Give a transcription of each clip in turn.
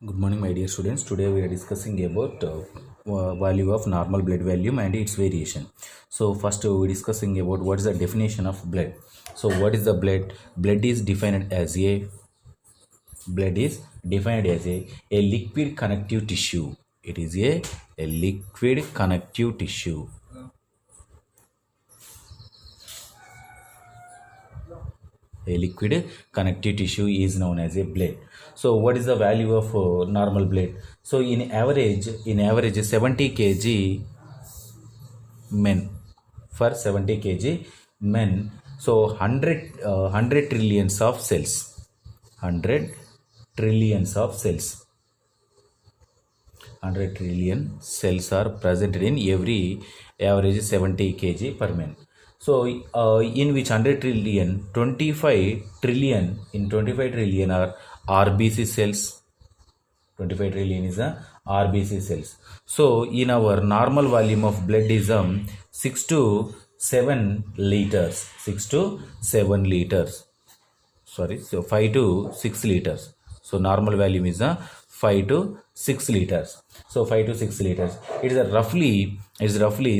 Good morning, my dear students. Today we are discussing about value of normal blood volume and its variation. So first we are discussing about what is the definition of blood. So what is the blood? Blood is defined as a liquid connective tissue. It is a liquid connective tissue. A liquid connective tissue is known as a blood. So what is the value of normal blood? So in average 70 kg men, for 70 kg men, so 100 trillions of cells, 100 trillions of cells, 100 trillion cells are present in every average 70 kg per man. So in which 100 trillion, 25 trillion, in 25 trillion are RBC cells. 25 trillion is a RBC cells. So in our normal volume of blood is 6 to 7 liters. 6 to 7 liters. Sorry, so 5 to 6 liters. So normal volume is 5 to 6 liters. So 5 to 6 liters. It is roughly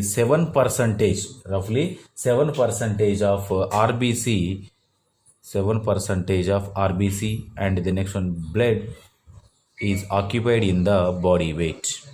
7 percentage. Roughly 7 percentage of RBC. 7 percentage of RBC, and the next one blood is occupied in the body weight.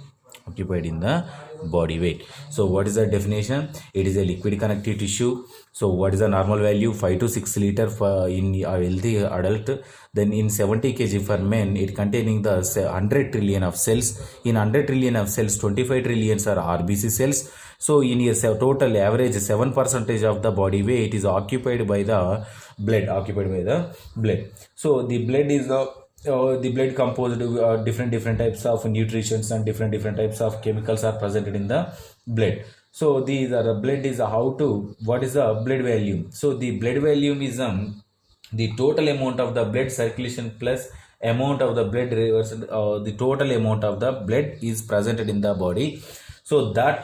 Occupied in the body weight. So what is the definition? It is a liquid connective tissue. So what is the normal value? 5 to 6 liter for in a healthy adult. Then in 70 kg for men, it containing the 100 trillion of cells. In 100 trillion of cells, 25 trillions are RBC cells. So in a total average 7 percentage of the body weight is occupied by the blood. Occupied by the blood. So the blood is the blood composed different types of nutrients and different types of chemicals are present in the blood. So these are blood is what is the blood volume? So the blood volume is the total amount of the blood circulation plus amount of the blood the total amount of the blood is presented in the body. So that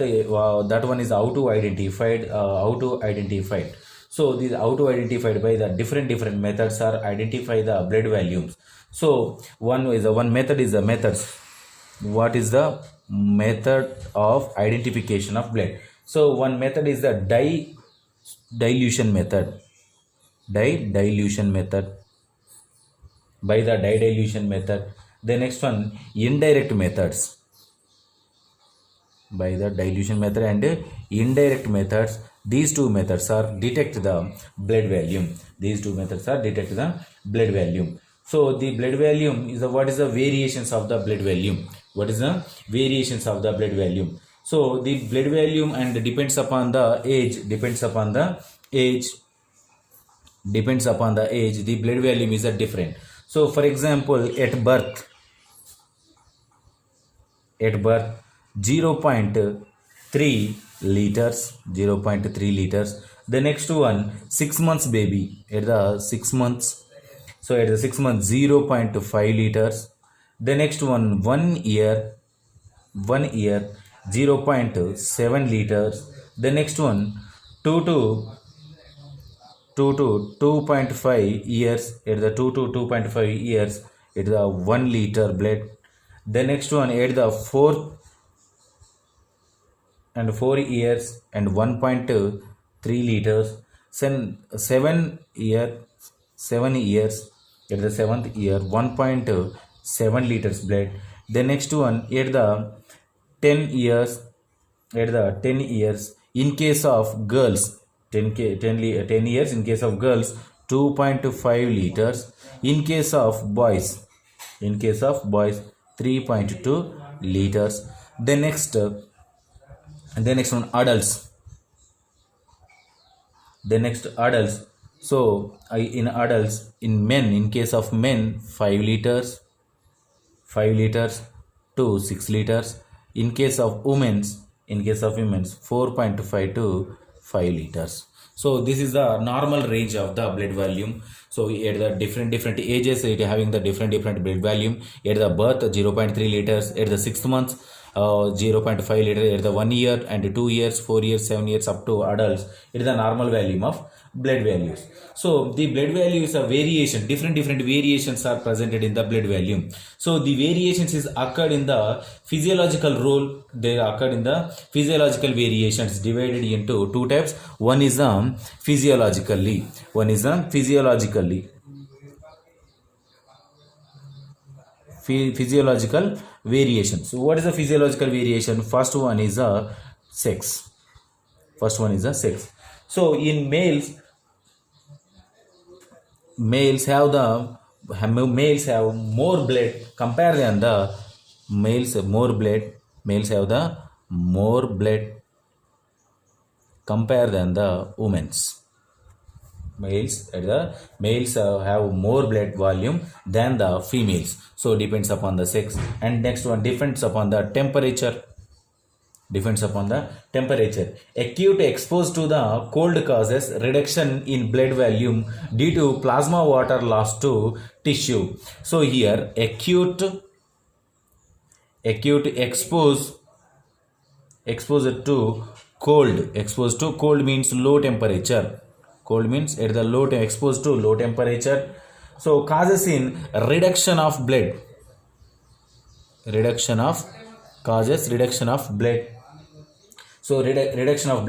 one is how to identified. So these how to identified by the different methods are identify the blood volumes. So one method is the methods. What is the method of identification of blood? So one method is the dilution method. Dilution method. By the dilution method. The next one, indirect methods. By the dilution method and indirect methods. These two methods are detect the blood volume. These two methods are detect the blood volume. So the blood volume is what is the variations of the blood volume? What is the variations of the blood volume? So the blood volume and depends upon the age. Depends upon the age. The blood volume is different. So for example, at birth 0.3 liters. 0.3 liters. The next one, 6 months baby at the 6 months. So at the 6 months 0.5 liters. The next one, 1 year 0.7 liters. The next one, 2 to 2.5 years. At the 2 to 2.5 years, it is a 1 liter blood. The next one at the 4 years and 1.3 liters. Then 7 years at the 7th year 1.7 liters blood. The next one at the 10 years in case of girls 10 years in case of girls 2.5 liters. In case of boys 3.2 liters. The next one, adults. So in adults, in men, in case of men 5 liters to 6 liters. In case of women 4.5 to 5 liters. So this is the normal range of the blood volume. So at the different ages, it having the different blood volume. At the birth 0.3 liters. At the 6th month 0.5 liter at the 1 year and 2 years, 4 years, 7 years up to adults. It is the normal volume of blood values. So the blood values are variation, different variations are presented in the blood volume. So the variations is occurred in the physiological role. They occurred in the physiological variations divided into two types. One is physiologically physiological variation. So what is the physiological variation? First one is sex. So in males have more blood compared than the males have the more blood compared than the women's. Males have more blood volume than the females. So depends upon the sex. And next one depends upon the temperature. Acute exposed to the cold causes reduction in blood volume due to plasma water loss to tissue. So here acute exposed to cold means low temperature. Cold means at the exposed to low temperature. So causes in reduction of blood. So reduction of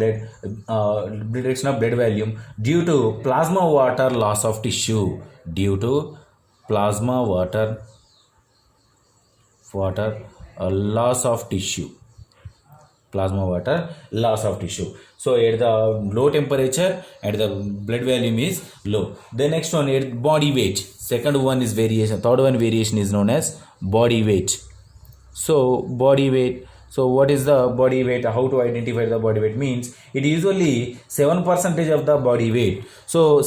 blood volume due to plasma water loss of tissue. Plasma water loss of tissue. So at the low temperature and the blood volume is low. The next one is body weight. Second one is variation. Third one variation is known as body weight. So body weight. So what is the body weight? How to identify the body weight means it usually 7% of the body weight. So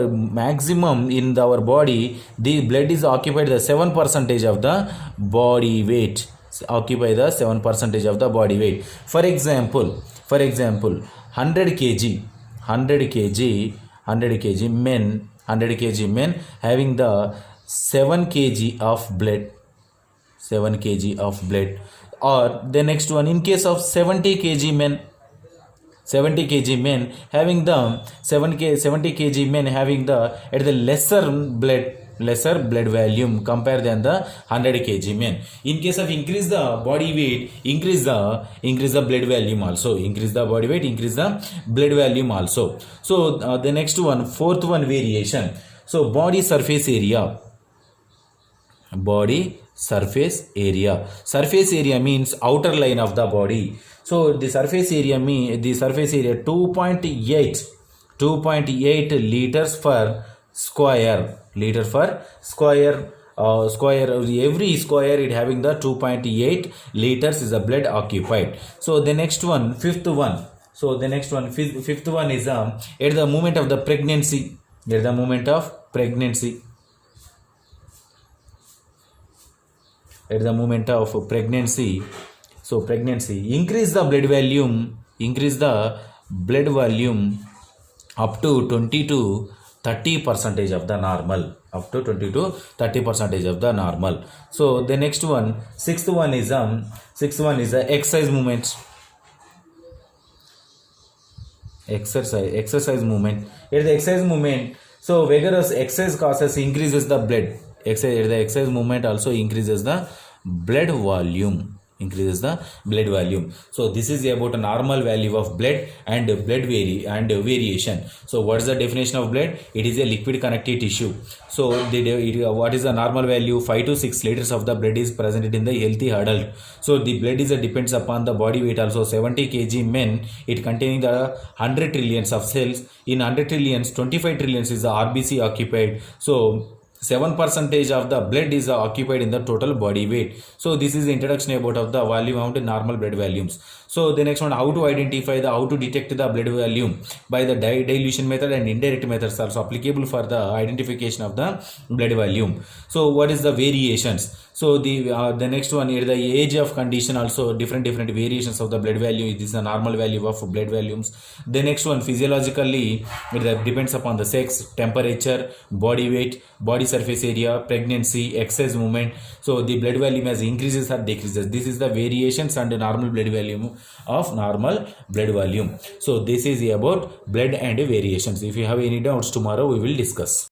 maximum in our body the blood is occupied the 7% of the body weight. Occupy the 7% of the body weight. For example 100 kg men having the 7 kg of blood. Or the next one in case of 70 kg men having the 70 kg men having the at the lesser blood volume compared than the 100 kg men. In case of increase the body weight, increase the blood volume also. Increase the body weight, increase the blood volume also. So the next one, fourth one variation. So body surface area. Surface area means outer line of the body. So the surface area 2.8 liters per square. Every square it having the 2.8 liters is the blood occupied. So the next one, fifth one is at the moment of the pregnancy. So pregnancy increase the blood volume up to 20 to 30% of the normal. So the next one, sixth one is the exercise movement. Exercise movement. At the exercise movement, so vigorous exercise causes increases the blood. The exercise movement also increases the blood volume. So this is about a normal value of blood and variation. So what is the definition of blood? It is a liquid connective tissue. So what is the normal value? 5 to 6 liters of the blood is present in the healthy adult. So the blood depends upon the body weight also. 70 kg men, it containing the 100 trillions of cells. In 100 trillions, 25 trillions is the RBC occupied. So 7% of the blood is occupied in the total body weight. So this is the introduction about of the volume of the normal blood volumes. So the next one, how to detect the blood volume by the dilution method and indirect methods also applicable for the identification of the blood volume. So what is the variations? So the next one is the age of condition, also different variations of the blood value. This is the normal value of blood volumes. The next one, physiologically it depends upon the sex, temperature, body weight, body surface area, pregnancy, exercise movement. So the blood volume has increases or decreases. This is the variations and the normal blood volume of normal blood volume. So this is about blood and variations. If you have any doubts, tomorrow we will discuss.